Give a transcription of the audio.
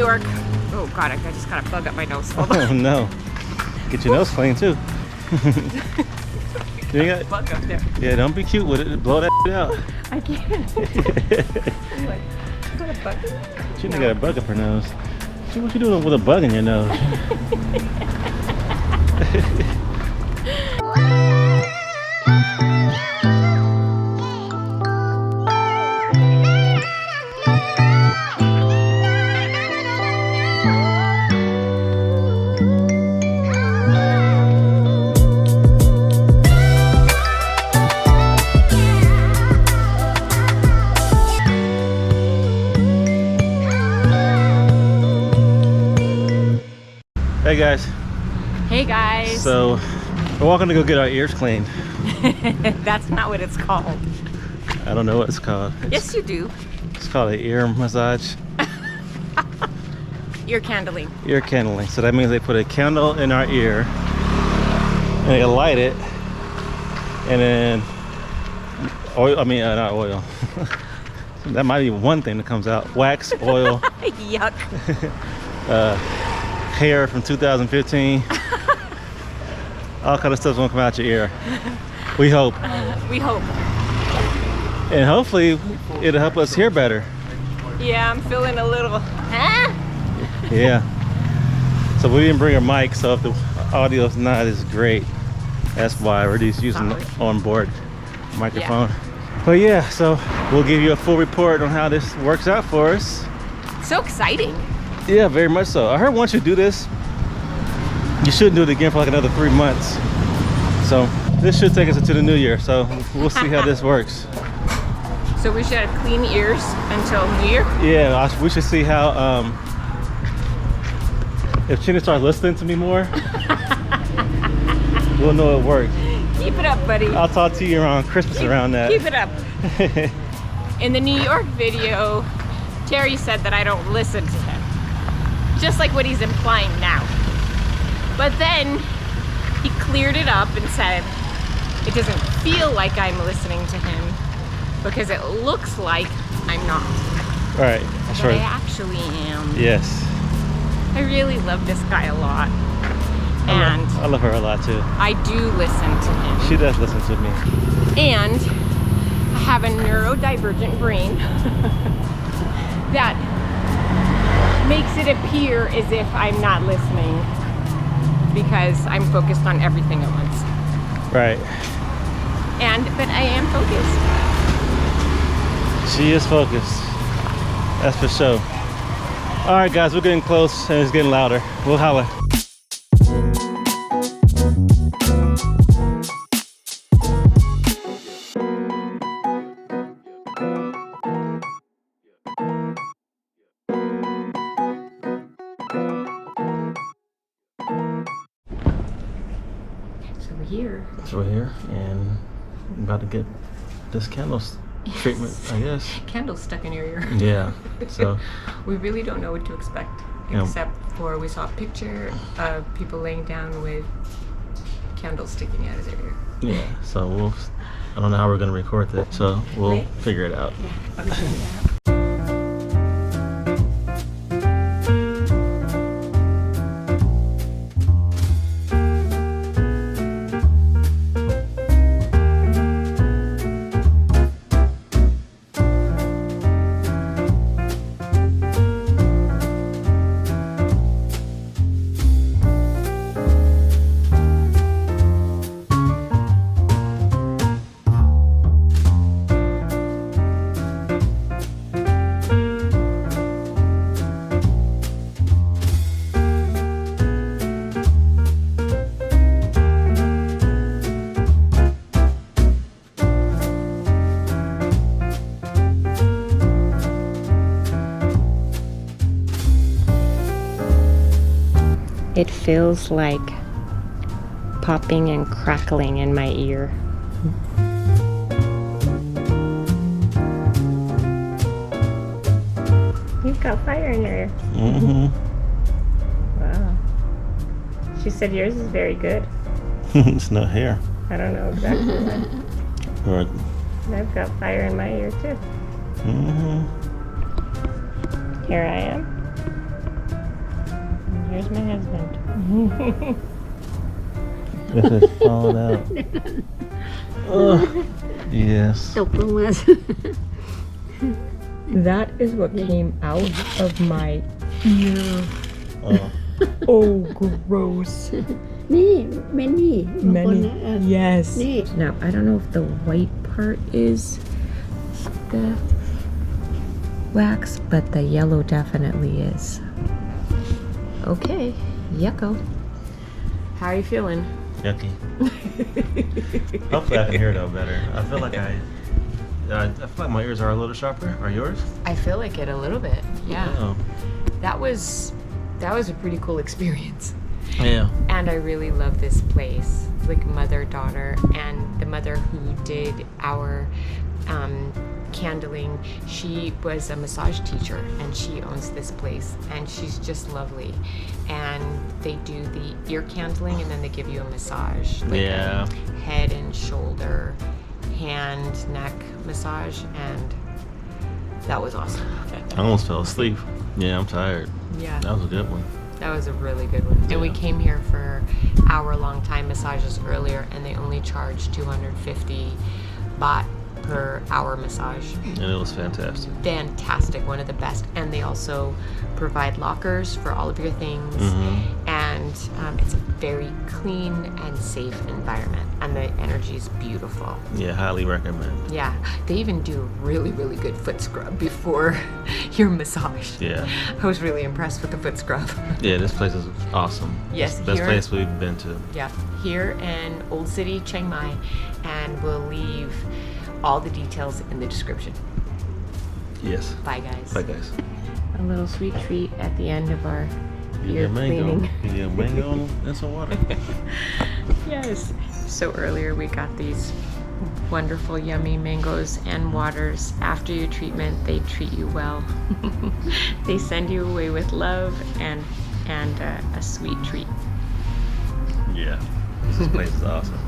York. Oh God, I just got a bug up my nose. Hold on. Oh no. Get your nose clean too. You got bug up there. Yeah, don't be cute with it. Blow that out. I can't. What? You got a bug? She got a bug up her nose. What you doing with a bug in your nose? Hey guys. Hey guys. So we're walking to go get our ears cleaned. That's not what it's called. I don't know what it's called. Yes, you do. It's called an ear massage. Ear candling. Ear candling. So that means they put a candle in our ear and they light it, and then oil. I mean, not oil. That might be one thing that comes out. Wax, oil. Yuck. Hair from 2015. All kind of stuff's gonna come out your ear. We hope. We hope. And hopefully it'll help us hear better. Yeah, I'm feeling a little. Huh? Yeah. So we didn't bring our mic, so if the audio's not as great, that's why we're just using the onboard microphone. Yeah. But yeah, so we'll give you a full report on how this works out for us. So exciting. Yeah, very much so. I heard once you do this, you shouldn't do it again for like another 3 months. So this should take us into the new year. So we'll see how this works. So we should have clean ears until New Year? Yeah, we should see how, if Chinna starts listening to me more, we'll know it works. Keep it up, buddy. I'll talk to you around Christmas around that. Keep it up. In the New York video, Terry said that I don't listen to him. Just like what he's implying now. But then he cleared it up and said it doesn't feel like I'm listening to him because it looks like I'm not. Right. But I actually am. Yes. I really love this guy a lot. And I love her a lot too. I do listen to him. She does listen to me. And I have a neurodivergent brain that makes it appear as if I'm not listening because I'm focused on everything at once. Right. But I am focused. She is focused. That's for sure. All right, guys, we're getting close and it's getting louder. We'll holler. So we're here and I'm about to get this candle treatment, I guess. Candle stuck in your ear. Yeah, so. We really don't know what to expect, except for we saw a picture of people laying down with candles sticking out of their ear. Yeah, so I don't know how we're going to record that, so we'll figure it out. Yeah, I'll figure it out. It feels like popping and crackling in my ear. You've got fire in your ear. Mm-hmm. Wow. She said yours is very good. It's not hair. I don't know exactly what. Right. I've got fire in my ear too. Mm-hmm. Here I am. my husband. This is falling out. Yes. ตกลงมา That is what came out of my ear. Oh. Oh, gross. นี่เมนี่บางคน Many. นะYes. นี่ Now, I don't know if the white part is the wax, but the yellow definitely is. Okay, yucko. How are you feeling? Yucky. Hopefully I can hear it though better. I feel like I feel like my ears are a little sharper. Are yours? I feel like it a little bit. Yeah. Oh. That was a pretty cool experience. Yeah. And I really love this place, like mother-daughter, and the mother who did our candling, she was a massage teacher and she owns this place and she's just lovely. And they do the ear candling and then they give you a massage, like Yeah. a head and shoulder, hand, neck massage, and that was awesome. I almost fell asleep. Yeah, I'm tired. Yeah. That was a good one. That was a really good one. And we Yeah. came here for hour-long Thai massages earlier, and they only charge 250 baht per hour massage. And it was fantastic. Fantastic, one of the best. And they also provide lockers for all of your things. Mhm. And it's a very clean and safe environment. And the energy is beautiful. Yeah, highly recommend. Yeah, they even do really, really good foot scrub before your massage. Yeah. I was really impressed with the foot scrub. Yeah, this place is awesome. Yes, It's the best here- place we've been to. Yeah, here in Old City, Chiang Mai, and we'll leave all the details in the description. Yes. Bye, guys. Bye, guys. A little sweet treat at the end of our You ear get mango. cleaning. You get mango and some water. Yes. So earlier we got these wonderful, yummy mangoes and waters. After your treatment, they treat you well. They send you away with love and a sweet treat. Yeah. This place is awesome.